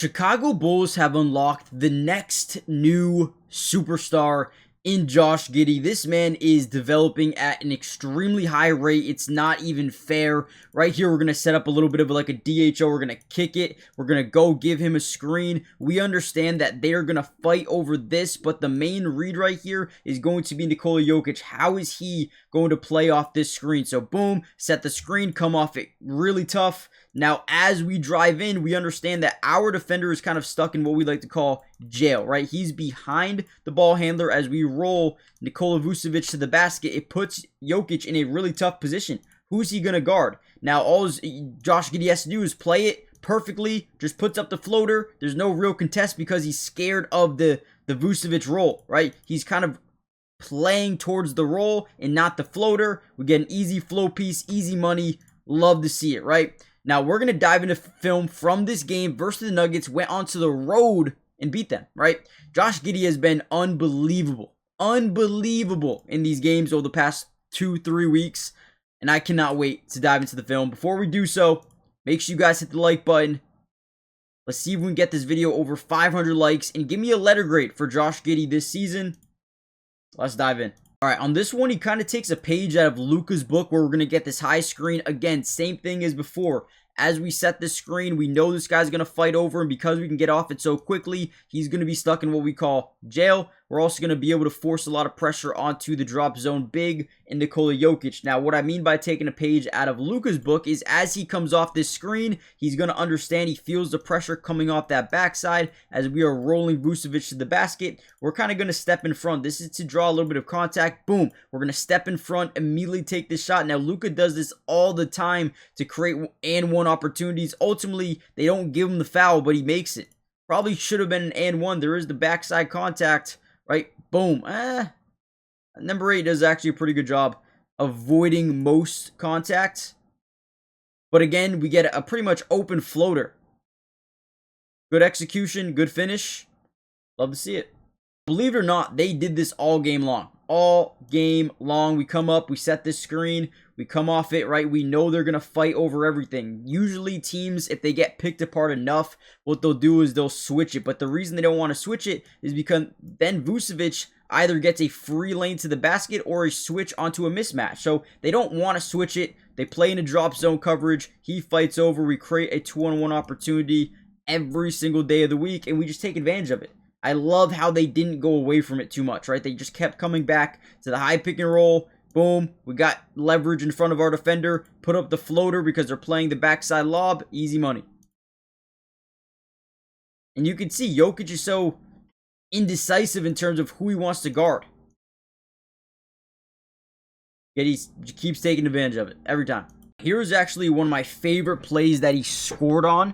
Chicago Bulls have unlocked the next new superstar in Josh Giddey. This man is developing at an extremely high rate. It's not even fair. Right here, we're going to set up a little bit of like a DHO. We're going to kick it. We're going to go give him a screen. We understand that they're going to fight over this, but the main read right here is going to be Nikola Jokic. How is he going to play off this screen? So boom, set the screen, come off it really tough. Now, as we drive in, we understand that our defender is kind of stuck in what we like to call jail, right? He's behind the ball handler as we roll Nikola Vucevic to the basket. It puts Jokic in a really tough position. Who's he going to guard? Now, all Josh Giddey has to do is play it perfectly, just puts up the floater. There's no real contest because he's scared of the Vucevic roll, right? He's kind of playing towards the roll and not the floater. We get an easy flow piece, easy money. Love to see it, right? Now, we're going to dive into film from this game versus the Nuggets. Went onto the road and beat them, right? Josh Giddey has been unbelievable. Unbelievable in these games over the past 2-3 weeks. And I cannot wait to dive into the film. Before we do so, make sure you guys hit the like button. Let's see if we can get this video over 500 likes. And give me a letter grade for Josh Giddey this season. Let's dive in. Alright, on this one, he kind of takes a page out of Luka's book where we're going to get this high screen. Again, same thing as before. As we set this screen, we know this guy's going to fight over, and because we can get off it so quickly, he's going to be stuck in what we call jail. We're also going to be able to force a lot of pressure onto the drop zone big and Nikola Jokic. Now, what I mean by taking a page out of Luka's book is as he comes off this screen, he's going to understand he feels the pressure coming off that backside as we are rolling Vucevic to the basket. We're kind of going to step in front. This is to draw a little bit of contact. Boom. We're going to step in front, immediately take this shot. Now, Luka does this all the time to create and one opportunities. Ultimately, they don't give him the foul, but he makes it. Probably should have been an and one. There is the backside contact. Right? Boom. Number 8 does actually a pretty good job avoiding most contact. But again, we get a pretty much open floater. Good execution, good finish. Love to see it. Believe it or not, they did this all game long. All game long. We come up, we set this screen, we come off it, right? We know they're going to fight over everything. Usually teams, if they get picked apart enough, what they'll do is they'll switch it. But the reason they don't want to switch it is because then Vucevic either gets a free lane to the basket or a switch onto a mismatch. So they don't want to switch it. They play in a drop zone coverage. He fights over. We create a 2-on-1 opportunity every single day of the week, and we just take advantage of it. I love how they didn't go away from it too much, right? They just kept coming back to the high pick and roll. Boom. We got leverage in front of our defender. Put up the floater because they're playing the backside lob. Easy money. And you can see Jokic is so indecisive in terms of who he wants to guard. Yet he keeps taking advantage of it every time. Here's actually one of my favorite plays that he scored on.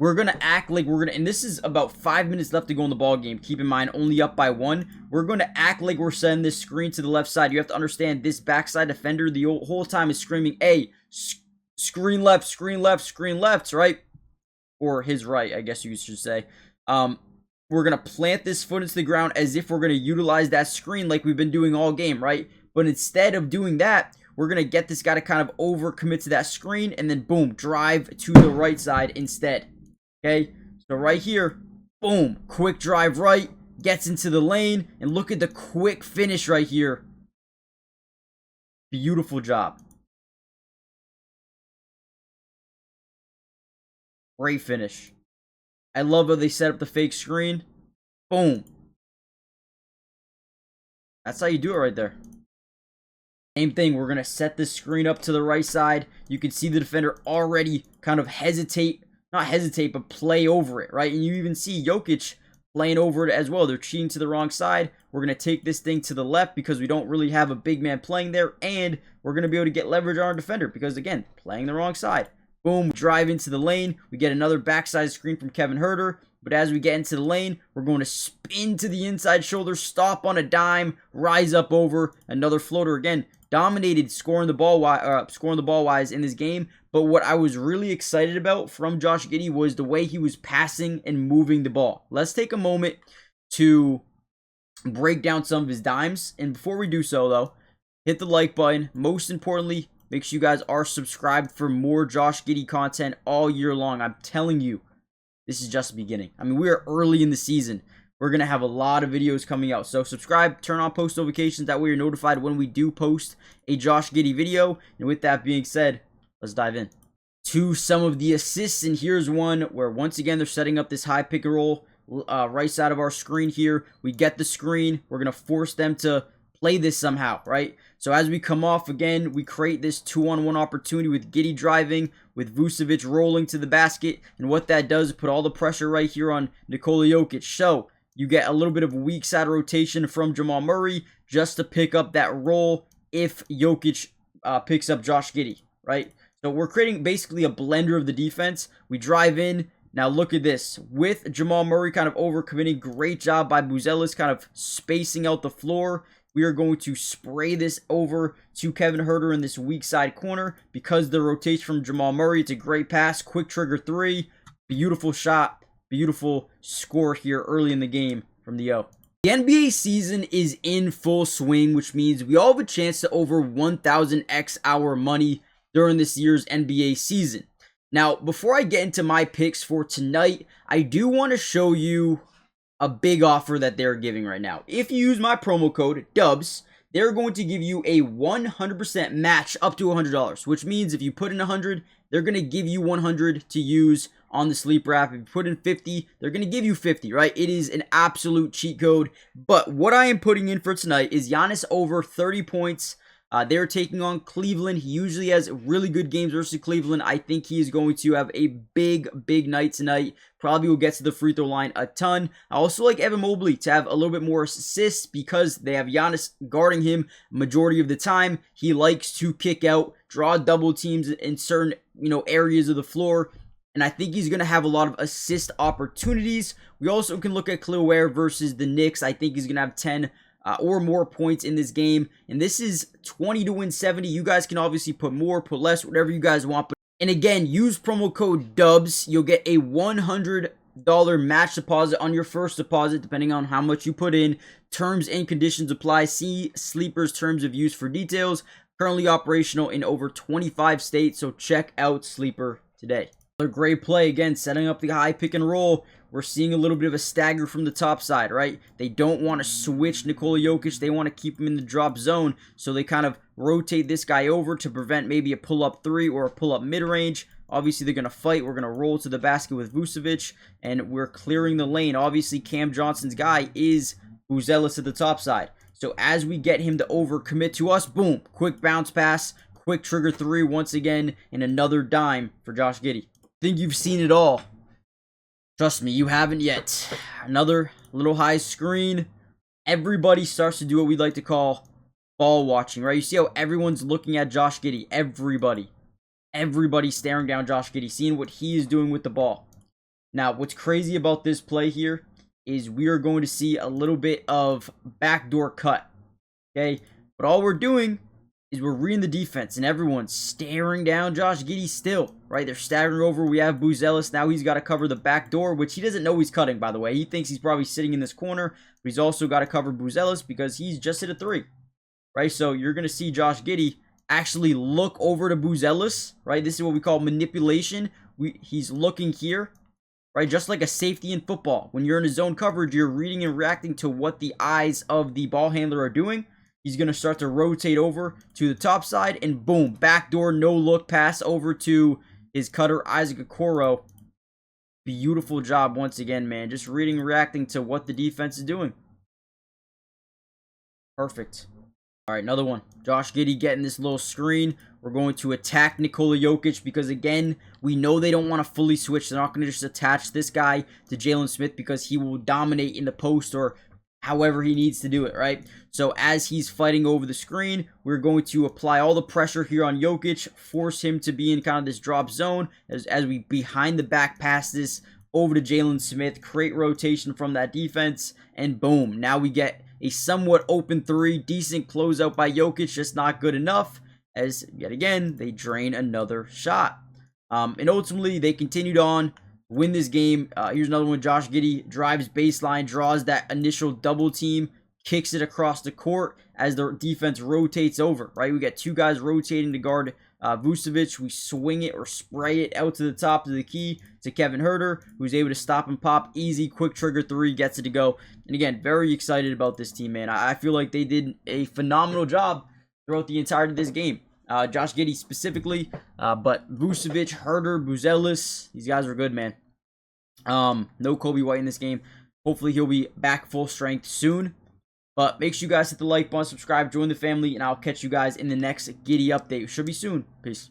We're going to act like we're going to, and this is about 5 minutes left to go in the ball game. Keep in mind, only up by 1. We're going to act like we're sending this screen to the left side. You have to understand this backside defender the whole time is screaming, hey, screen left, screen left, screen left, right? Or his right, I guess you should say. We're going to plant this foot into the ground as if we're going to utilize that screen like we've been doing all game, right? But instead of doing that, we're going to get this guy to kind of overcommit to that screen and then boom, drive to the right side instead. Okay, so right here, boom, quick drive right, gets into the lane, and look at the quick finish right here. Beautiful job. Great finish. I love how they set up the fake screen. Boom. That's how you do it right there. Same thing, we're going to set this screen up to the right side. You can see the defender already kind of not hesitate, but play over it, right? And you even see Jokic playing over it as well. They're cheating to the wrong side. We're going to take this thing to the left because we don't really have a big man playing there. And we're going to be able to get leverage on our defender because, again, playing the wrong side. Boom, drive into the lane. We get another backside screen from Kevin Huerter. But as we get into the lane, we're going to spin to the inside shoulder, stop on a dime, rise up over another floater. Again, dominated scoring the ball wise in this game. But what I was really excited about from Josh Giddey was the way he was passing and moving the ball. Let's take a moment to break down some of his dimes. And before we do so, though, hit the like button. Most importantly, make sure you guys are subscribed for more Josh Giddey content all year long. I'm telling you, this is just the beginning. I mean, we are early in the season. We're going to have a lot of videos coming out. So subscribe, turn on post notifications. That way you're notified when we do post a Josh Giddey video. And with that being said, let's dive in to some of the assists. And here's one where, once again, they're setting up this high pick and roll right side of our screen here. We get the screen. We're going to force them to play this somehow, right? So as we come off again, we create this 2-on-1 opportunity with Giddey driving, with Vucevic rolling to the basket. And what that does is put all the pressure right here on Nikola Jokic. So you get a little bit of weak side rotation from Jamal Murray just to pick up that roll if Jokic picks up Josh Giddey, right? So we're creating basically a blender of the defense. We drive in. Now look at this. With Jamal Murray kind of overcommitting, great job by Buzelis kind of spacing out the floor. We are going to spray this over to Kevin Huerter in this weak side corner because the rotation from Jamal Murray. It's a great pass. Quick trigger three. Beautiful shot. Beautiful score here early in the game from the O. The NBA season is in full swing, which means we all have a chance to over 1,000x our money during this year's NBA season. Now, before I get into my picks for tonight, I do want to show you a big offer that they're giving right now. If you use my promo code DUBS, they're going to give you a 100% match up to $100, which means if you put in 100, they're going to give you 100 to use on the Sleeper app. If you put in 50, they're going to give you 50, right? It is an absolute cheat code. But what I am putting in for tonight is Giannis over 30 points. They're taking on Cleveland. He usually has really good games versus Cleveland. I think he is going to have a big night tonight. Probably will get to the free throw line a ton. I also like Evan Mobley to have a little bit more assists because they have Giannis guarding him majority of the time. He likes to kick out, draw double teams in certain areas of the floor. And I think he's going to have a lot of assist opportunities. We also can look at Khalil Ware versus the Knicks. I think he's going to have 10 or more points in this game. And this is 20 to win 70. You guys can obviously put more, put less, whatever you guys want. And again, use promo code DUBS. You'll get a $100 match deposit on your first deposit, depending on how much you put in. Terms and conditions apply. See Sleeper's terms of use for details. Currently operational in over 25 states, so check out Sleeper today. Another great play, again, setting up the high pick and roll. We're seeing a little bit of a stagger from the top side, right? They don't want to switch Nikola Jokic. They want to keep him in the drop zone. So they kind of rotate this guy over to prevent maybe a pull-up three or a pull-up mid-range. Obviously, they're going to fight. We're going to roll to the basket with Vucevic, and we're clearing the lane. Obviously, Cam Johnson's guy is Buzelis at the top side. So as we get him to overcommit to us, boom, quick bounce pass, quick trigger three once again, and another dime for Josh Giddey. I think you've seen it all. Trust me, you haven't yet. Another little high screen. Everybody starts to do what we like to call ball watching, right? You see how everyone's looking at Josh Giddey. Everybody's staring down Josh Giddey, seeing what he is doing with the ball. Now, what's crazy about this play here is we are going to see a little bit of backdoor cut, okay? But all we're doing is we're reading the defense, and everyone's staring down Josh Giddey still, right? They're staggering over. We have Buzelis. Now he's got to cover the back door, which he doesn't know he's cutting, by the way. He thinks he's probably sitting in this corner, but he's also got to cover Buzelis because he's just hit a three, right? So you're going to see Josh Giddey actually look over to Buzelis, right? This is what we call manipulation. He's looking here, right? Just like a safety in football. When you're in a zone coverage, you're reading and reacting to what the eyes of the ball handler are doing. He's going to start to rotate over to the top side, and boom, backdoor, no-look pass over to his cutter, Isaac Okoro. Beautiful job once again, man. Just reading and reacting to what the defense is doing. Perfect. All right, another one. Josh Giddey getting this little screen. We're going to attack Nikola Jokic because, again, we know they don't want to fully switch. They're not going to just attach this guy to Jalen Smith because he will dominate in the post or however he needs to do it, right? So as he's fighting over the screen, we're going to apply all the pressure here on Jokic, force him to be in kind of this drop zone as we behind the back pass this over to Jalen Smith, create rotation from that defense, and boom, now we get a somewhat open three, decent closeout by Jokic, just not good enough, as yet again, they drain another shot. And ultimately, they continued on, win this game. Here's another one. Josh Giddey drives baseline, draws that initial double team, kicks it across the court as the defense rotates over, right? We got two guys rotating to guard Vucevic, we swing it or spray it out to the top of the key to Kevin Huerter, who's able to stop and pop. Easy, quick trigger three, gets it to go. And again, very excited about this team, man. I feel like they did a phenomenal job throughout the entirety of this game. Josh Giddey specifically, but Vucevic, Huerter, Buzelis, these guys are good, man. No Kobe White in this game. Hopefully he'll be back full strength soon. But make sure you guys hit the like button, subscribe, join the family, and I'll catch you guys in the next Giddey update. Should be soon. Peace.